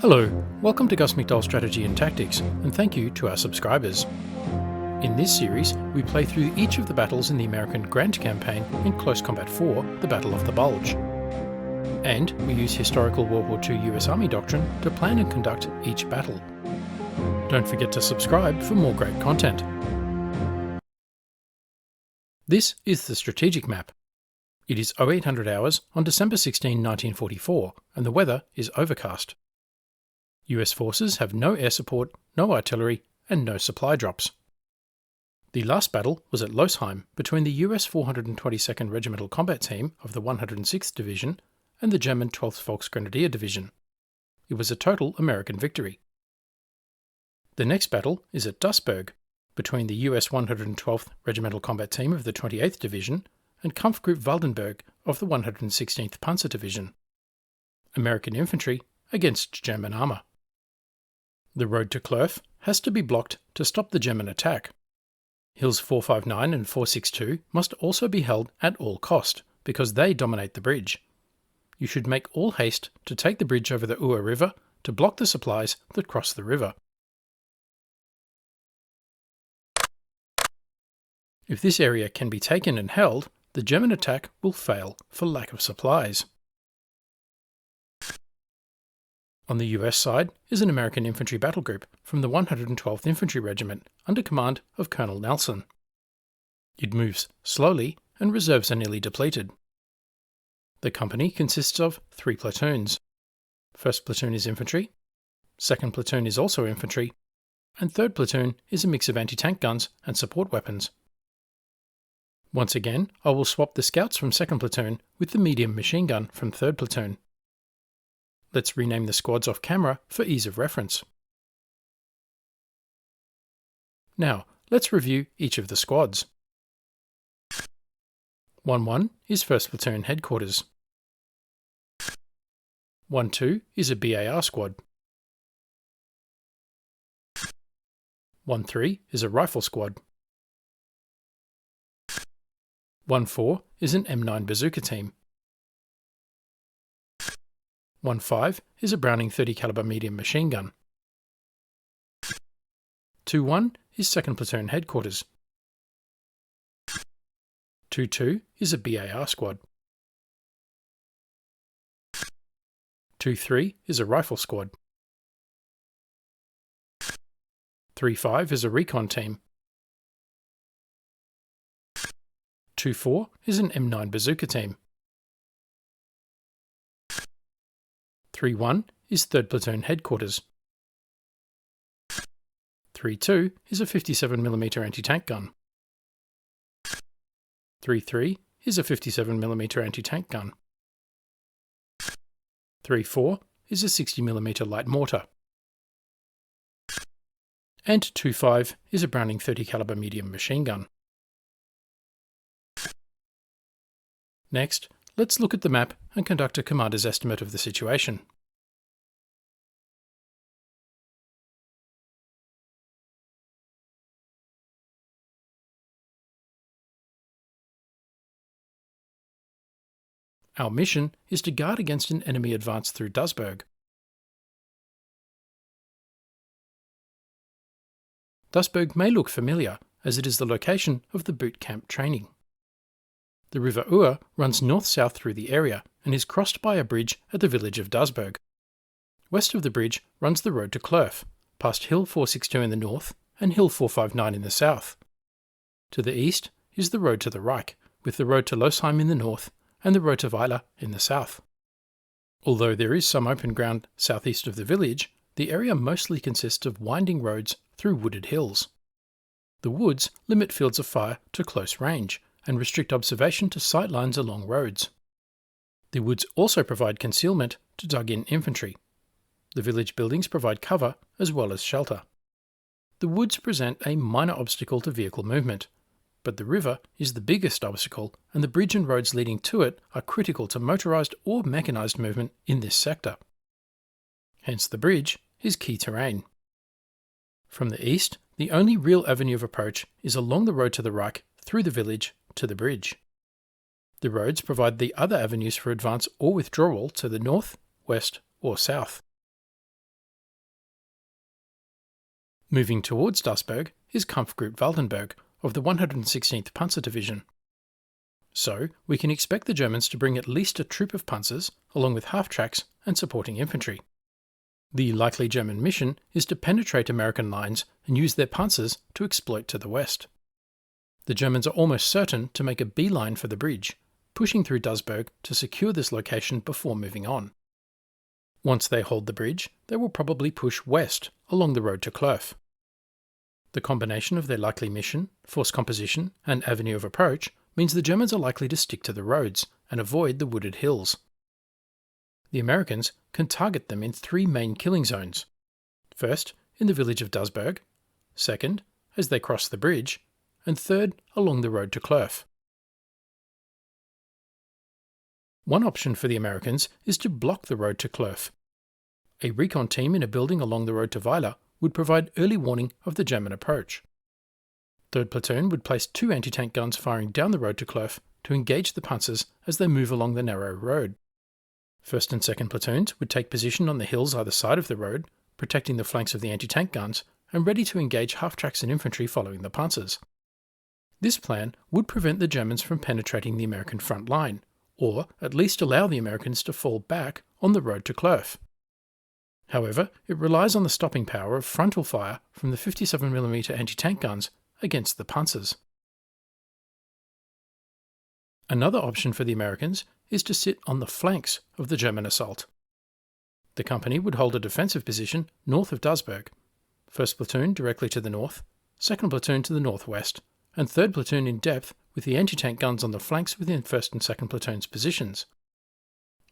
Hello, welcome to Gusmcdoll Strategy and Tactics, and thank you to our subscribers. In this series, we play through each of the battles in the American Grant Campaign in Close Combat 4, the Battle of the Bulge. And we use historical World War II US Army doctrine to plan and conduct each battle. Don't forget to subscribe for more great content. This is the strategic map. It is 0800 hours on December 16, 1944, and the weather is overcast. US forces have no air support, no artillery, and no supply drops. The last battle was at Losheim between the US 422nd Regimental Combat Team of the 106th Division and the German 12th Volksgrenadier Division. It was a total American victory. The next battle is at Dasburg between the US 112th Regimental Combat Team of the 28th Division and Kampfgruppe Waldenburg of the 116th Panzer Division. American infantry against German armour. The road to Clerf has to be blocked to stop the German attack. Hills 459 and 462 must also be held at all cost, because they dominate the bridge. You should make all haste to take the bridge over the Uhr River to block the supplies that cross the river. If this area can be taken and held, the German attack will fail for lack of supplies. On the US side is an American infantry battle group from the 112th Infantry Regiment under command of Colonel Nelson. It moves slowly and reserves are nearly depleted. The company consists of 3 platoons. First platoon is infantry, second platoon is also infantry, and third platoon is a mix of anti-tank guns and support weapons. Once again, I will swap the scouts from second platoon with the medium machine gun from third platoon. Let's rename the squads off camera for ease of reference. Now, let's review each of the squads. 1-1 is 1st Platoon Headquarters. 1-2 is a BAR squad. 1-3 is a Rifle squad. 1-4 is an M9 Bazooka team. 1-5 is a Browning 30 caliber medium machine gun. 2-1 is 2nd Platoon Headquarters. 2-2 is a BAR squad. 2-3 is a Rifle squad. 3-5 is a Recon team. 2-4 is an M9 Bazooka team. 3-1 is 3rd Platoon Headquarters. 3-2 is a 57mm anti-tank gun. 3-3 is a 57mm anti-tank gun. 3-4 is a 60mm light mortar. And 2-5 is a Browning 30 caliber medium machine gun. Next, let's look at the map and conduct a commander's estimate of the situation. Our mission is to guard against an enemy advance through Dasburg. Dasburg may look familiar, as it is the location of the boot camp training. The River Uhr runs north-south through the area and is crossed by a bridge at the village of Dasburg. West of the bridge runs the road to Clerf, past Hill 462 in the north and Hill 459 in the south. To the east is the road to the Reich, with the road to Losheim in the north and the road to Weiler in the south. Although there is some open ground southeast of the village, the area mostly consists of winding roads through wooded hills. The woods limit fields of fire to close range and restrict observation to sight lines along roads. The woods also provide concealment to dug-in infantry. The village buildings provide cover as well as shelter. The woods present a minor obstacle to vehicle movement, but the river is the biggest obstacle and the bridge and roads leading to it are critical to motorised or mechanised movement in this sector. Hence the bridge is key terrain. From the east, the only real avenue of approach is along the road to the Reich through the village to the bridge. The roads provide the other avenues for advance or withdrawal to the north, west or south. Moving towards Dasburg is Kampfgruppe Waldenburg of the 116th Panzer Division. So, we can expect the Germans to bring at least a troop of panzers, along with half-tracks and supporting infantry. The likely German mission is to penetrate American lines and use their panzers to exploit to the west. The Germans are almost certain to make a beeline for the bridge, pushing through Dasburg to secure this location before moving on. Once they hold the bridge, they will probably push west along the road to Clerf. The combination of their likely mission, force composition, and avenue of approach means the Germans are likely to stick to the roads and avoid the wooded hills. The Americans can target them in 3 main killing zones. First, in the village of Dasburg, second, as they cross the bridge, and third, along the road to Clerf. One option for the Americans is to block the road to Clerf. A recon team in a building along the road to Weiler would provide early warning of the German approach. 3rd Platoon would place 2 anti-tank guns firing down the road to Clerf to engage the panzers as they move along the narrow road. 1st and 2nd Platoons would take position on the hills either side of the road, protecting the flanks of the anti-tank guns, and ready to engage half-tracks and infantry following the panzers. This plan would prevent the Germans from penetrating the American front line, or at least allow the Americans to fall back on the road to Clerf. However, it relies on the stopping power of frontal fire from the 57mm anti-tank guns against the panzers. Another option for the Americans is to sit on the flanks of the German assault. The company would hold a defensive position north of Dasburg, 1st Platoon directly to the north, 2nd Platoon to the northwest, and 3rd Platoon in depth with the anti-tank guns on the flanks within 1st and 2nd Platoon's positions.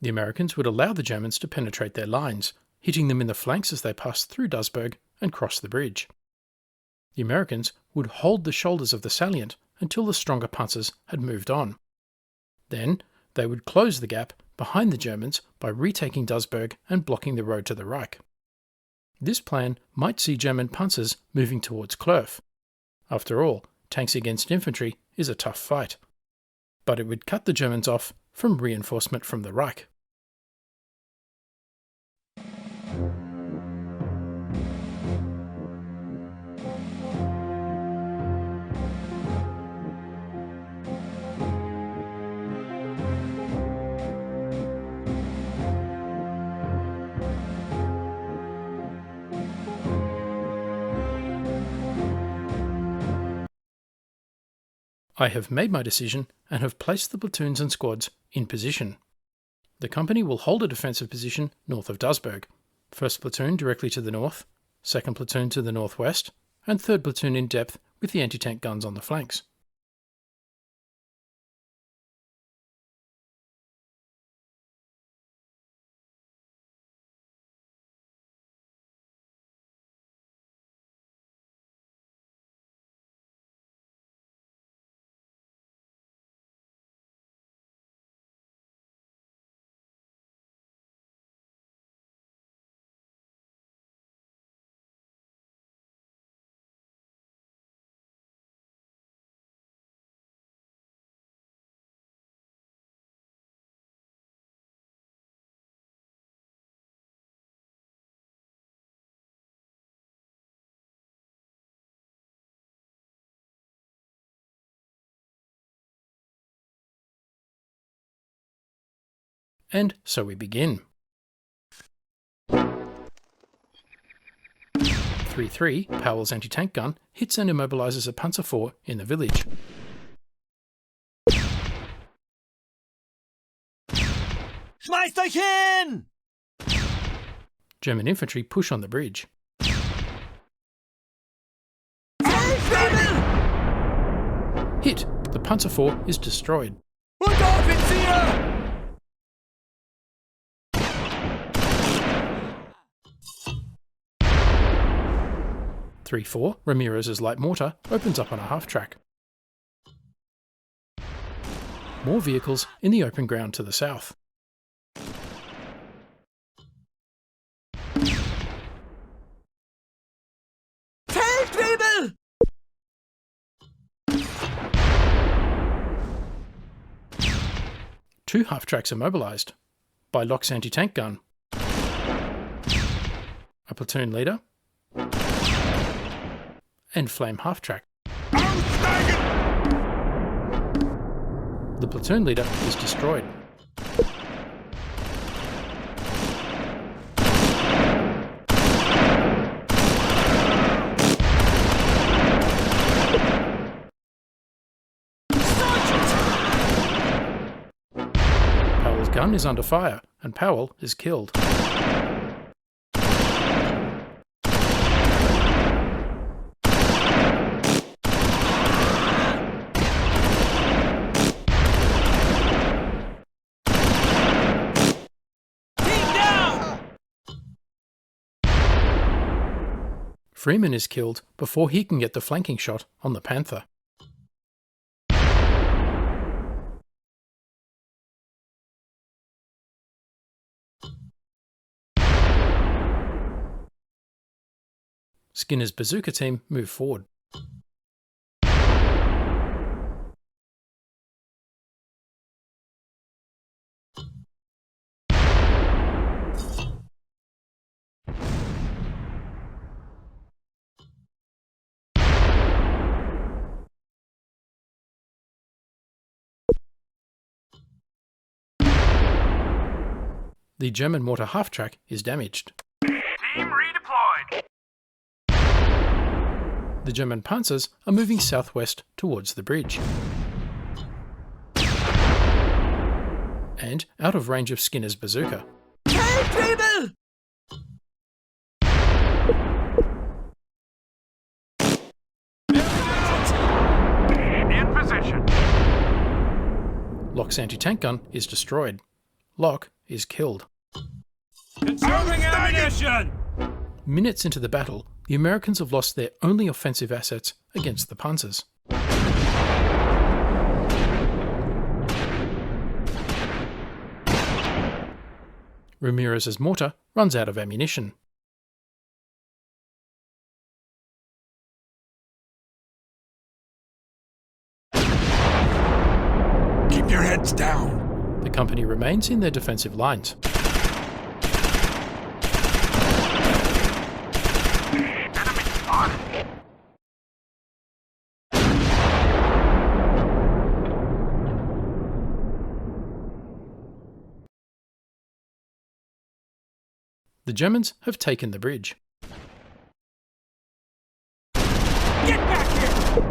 The Americans would allow the Germans to penetrate their lines, hitting them in the flanks as they passed through Dasburg and crossed the bridge. The Americans would hold the shoulders of the salient until the stronger panzers had moved on. Then, they would close the gap behind the Germans by retaking Dasburg and blocking the road to the Reich. This plan might see German panzers moving towards Clerf. After all, tanks against infantry is a tough fight. But it would cut the Germans off from reinforcement from the Reich. I have made my decision and have placed the platoons and squads in position. The company will hold a defensive position north of Dasburg, 1st Platoon directly to the north, 2nd Platoon to the northwest, and 3rd Platoon in depth with the anti-tank guns on the flanks. And so we begin. 3-3, Powell's anti-tank gun hits and immobilizes a Panzer IV in the village. Schmeißt euch hin! German infantry push on the bridge. Hit! The Panzer IV is destroyed. Und Offizier! 3-4, Ramirez's light mortar opens up on a half-track. More vehicles in the open ground to the south. Feldwebel! Two half-tracks are mobilized by Locke's anti-tank gun. A platoon leader and flame half-track. The platoon leader is destroyed. Powell's gun is under fire, and Powell is killed. Freeman is killed before he can get the flanking shot on the Panther. Skinner's bazooka team move forward. The German mortar half-track is damaged. Team redeployed. The German Panzers are moving southwest towards the bridge. And out of range of Skinner's bazooka. Feldwebel! In position. Locke's anti-tank gun is destroyed. Locke is killed. Conserving ammunition. Minutes into the battle, the Americans have lost their only offensive assets against the Panzers. Ramirez's mortar runs out of ammunition. Keep your heads down. The company remains in their defensive lines. Enemy spotted. The Germans have taken the bridge. Get back here!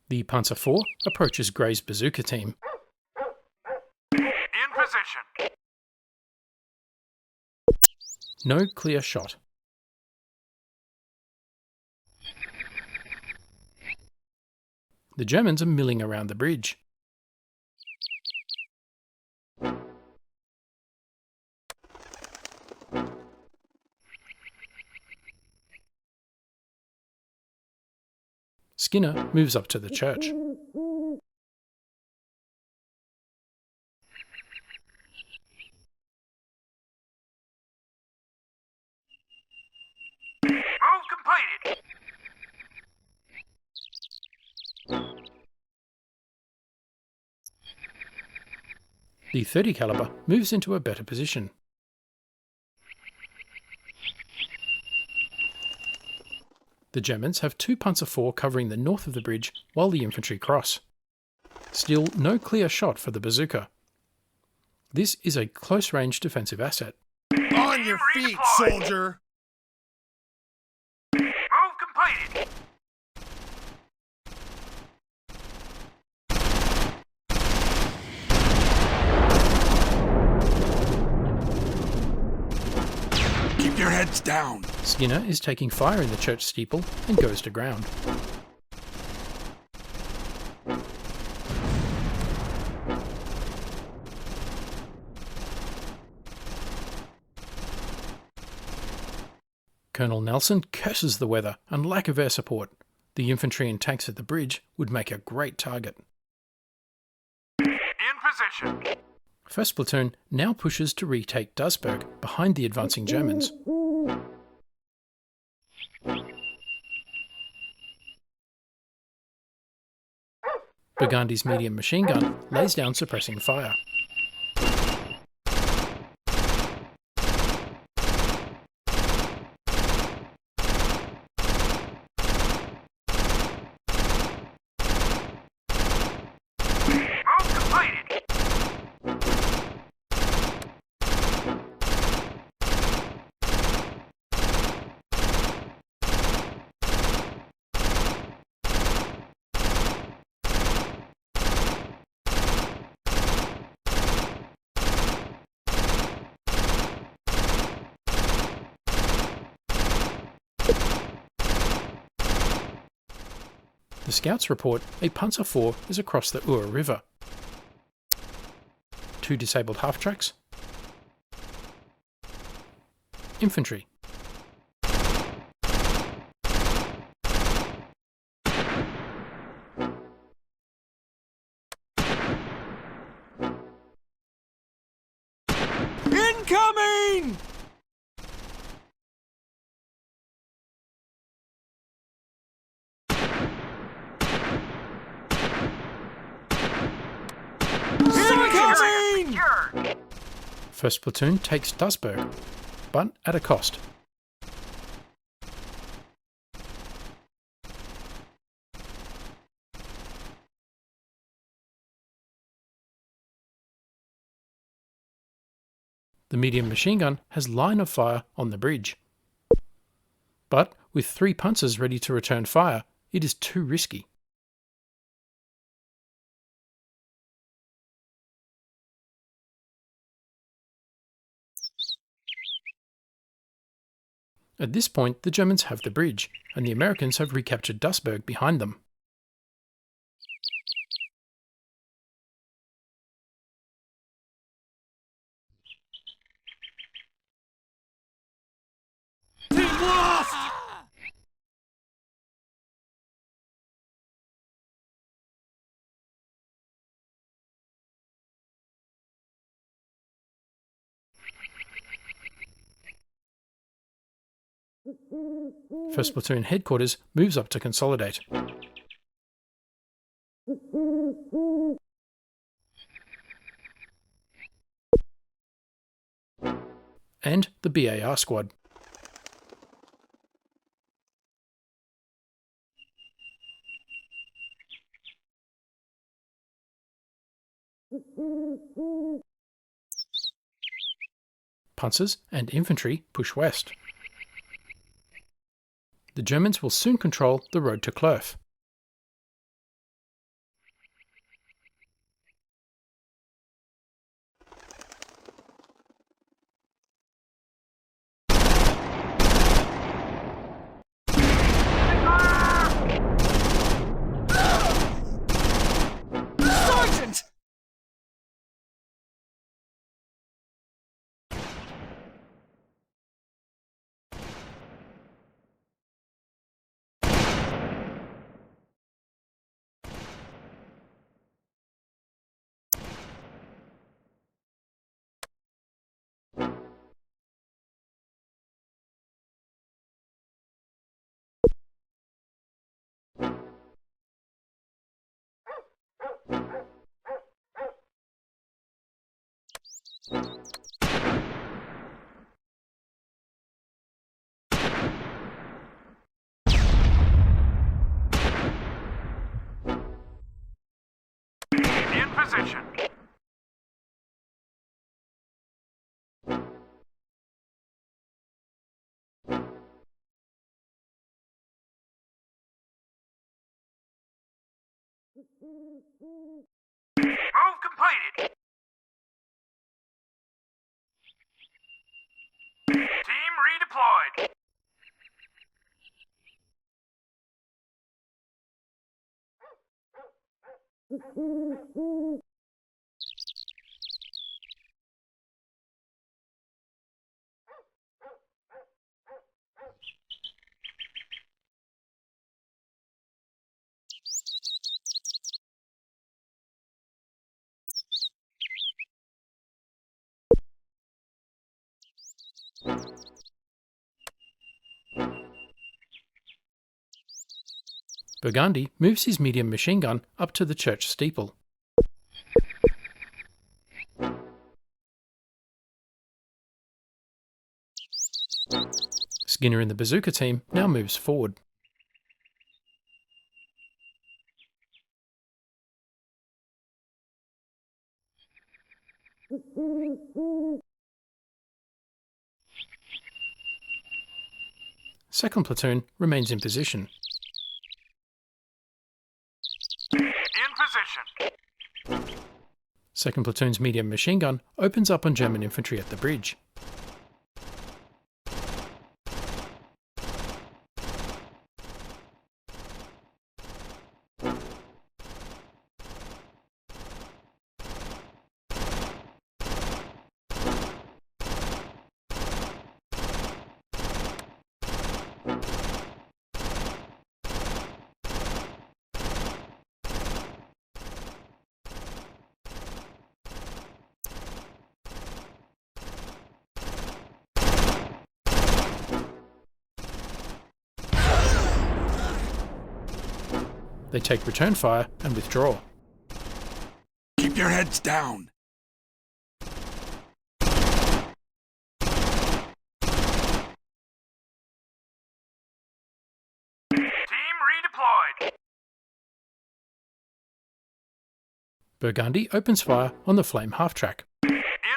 The Panzer IV approaches Gray's bazooka team. In position. No clear shot. The Germans are milling around the bridge. Skinner moves up to the church. Move completed. The .30 caliber moves into a better position. The Germans have two Panzer IV covering the north of the bridge while the infantry cross. Still no clear shot for the bazooka. This is a close-range defensive asset. On your feet, soldier! Move completed. Keep your heads down. Skinner is taking fire in the church steeple and goes to ground. Colonel Nelson curses the weather and lack of air support. The infantry and tanks at the bridge would make a great target. In position. 1st Platoon now pushes to retake Dasburg behind the advancing Germans. Burgundy's medium machine gun lays down suppressing fire. Move completed. The scouts report a Panzer IV is across the Our River. 2 disabled half-tracks. Infantry. Incoming! Incoming! Secured. 1st Platoon takes Dasburg, but at a cost. The medium machine gun has line of fire on the bridge. But with 3 Panzers ready to return fire, it is too risky. At this point, the Germans have the bridge, and the Americans have recaptured Dasburg behind them. Team lost! First Platoon headquarters moves up to consolidate. And the BAR squad. Panzers and infantry push west. The Germans will soon control the road to Clerf. Sergeant! In position. Move completed. Team redeployed. Burgundy moves his medium machine gun up to the church steeple. Skinner in the bazooka team now moves forward. Second platoon remains in position. In position. Second platoon's medium machine gun opens up on German infantry at the bridge. They take return fire and withdraw. Keep your heads down. Team redeployed. Burgundy opens fire on the flame half-track. In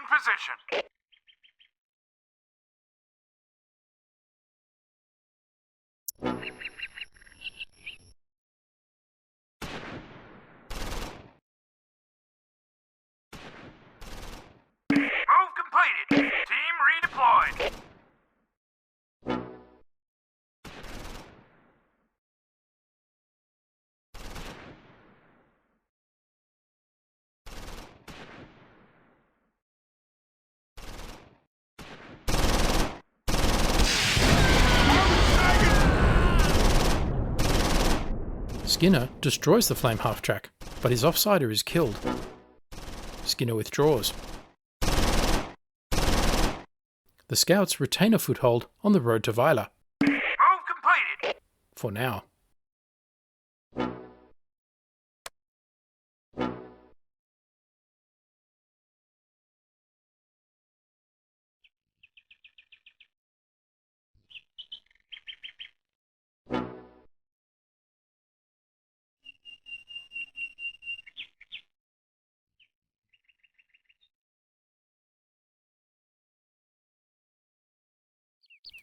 position. Move completed. Team redeployed. Skinner destroys the flame half-track, but his offsider is killed. Skinner withdraws. The scouts retain a foothold on the road to Weiler. Move completed. For now.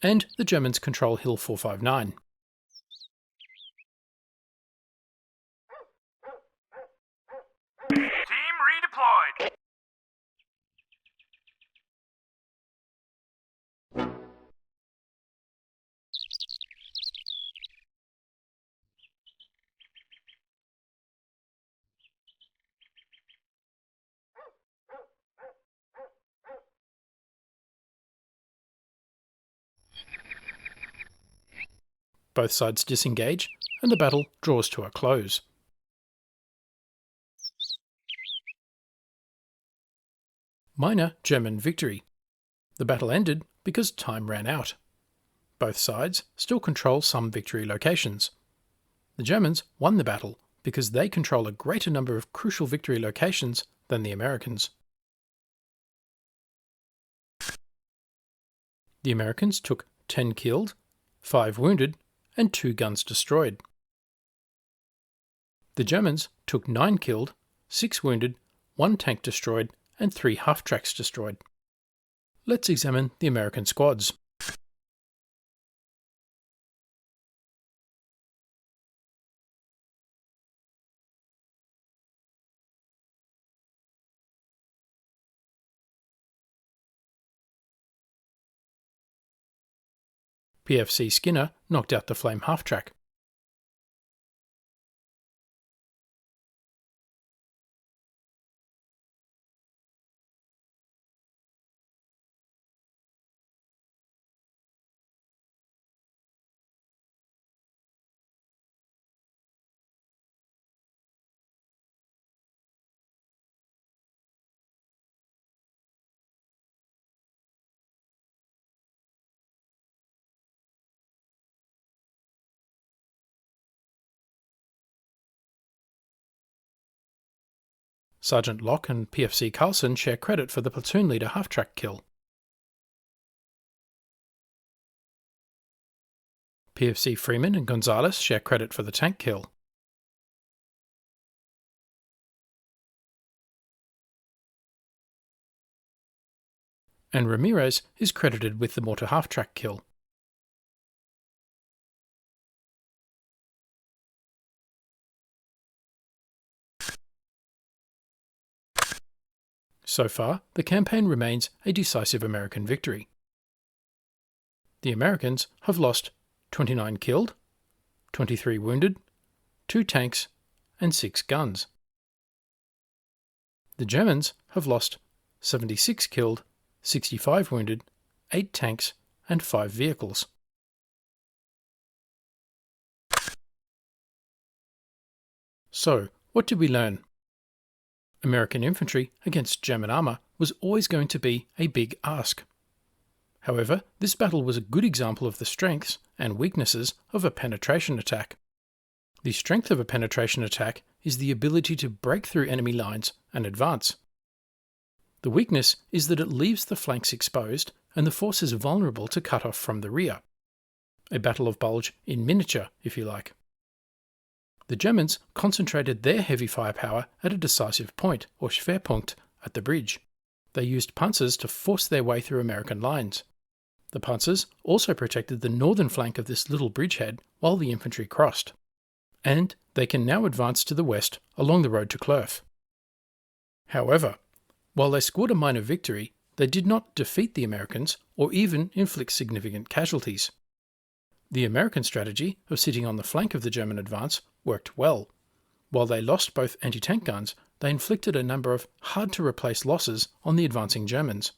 And the Germans control Hill 459. Team redeployed. Both sides disengage, and the battle draws to a close. Minor German victory. The battle ended because time ran out. Both sides still control some victory locations. The Germans won the battle because they control a greater number of crucial victory locations than the Americans. The Americans took 10 killed, 5 wounded, and 2 guns destroyed. The Germans took 9 killed, 6 wounded, 1 tank destroyed, and 3 half-tracks destroyed. Let's examine the American squads. PFC Skinner knocked out the flame half-track. Sergeant Locke and PFC Carlson share credit for the platoon leader half-track kill. PFC Freeman and Gonzalez share credit for the tank kill. And Ramirez is credited with the mortar half-track kill. So far, the campaign remains a decisive American victory. The Americans have lost 29 killed, 23 wounded, 2 tanks, and 6 guns. The Germans have lost 76 killed, 65 wounded, 8 tanks, and 5 vehicles. So, what did we learn? American infantry against German armour was always going to be a big ask. However, this battle was a good example of the strengths and weaknesses of a penetration attack. The strength of a penetration attack is the ability to break through enemy lines and advance. The weakness is that it leaves the flanks exposed and the force is vulnerable to cut off from the rear. A battle of Bulge in miniature, if you like. The Germans concentrated their heavy firepower at a decisive point, or Schwerpunkt, at the bridge. They used Panzers to force their way through American lines. The Panzers also protected the northern flank of this little bridgehead while the infantry crossed. And they can now advance to the west along the road to Clerf. However, while they scored a minor victory, they did not defeat the Americans or even inflict significant casualties. The American strategy of sitting on the flank of the German advance worked well. While they lost both anti-tank guns, they inflicted a number of hard-to-replace losses on the advancing Germans.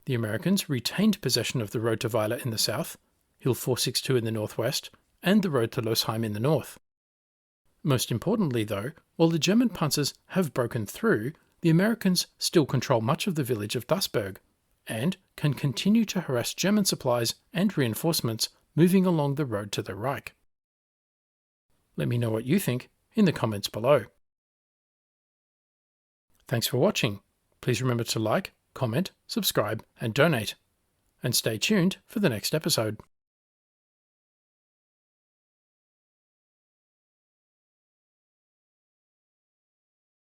The Americans retained possession of the road to Weiler in the south, Hill 462 in the northwest, and the road to Losheim in the north. Most importantly though, while the German panzers have broken through, the Americans still control much of the village of Dasburg, and can continue to harass German supplies and reinforcements moving along the road to the Reich. Let me know what you think in the comments below. Thanks for watching. Please remember to like, comment, subscribe, and donate. And stay tuned for the next episode.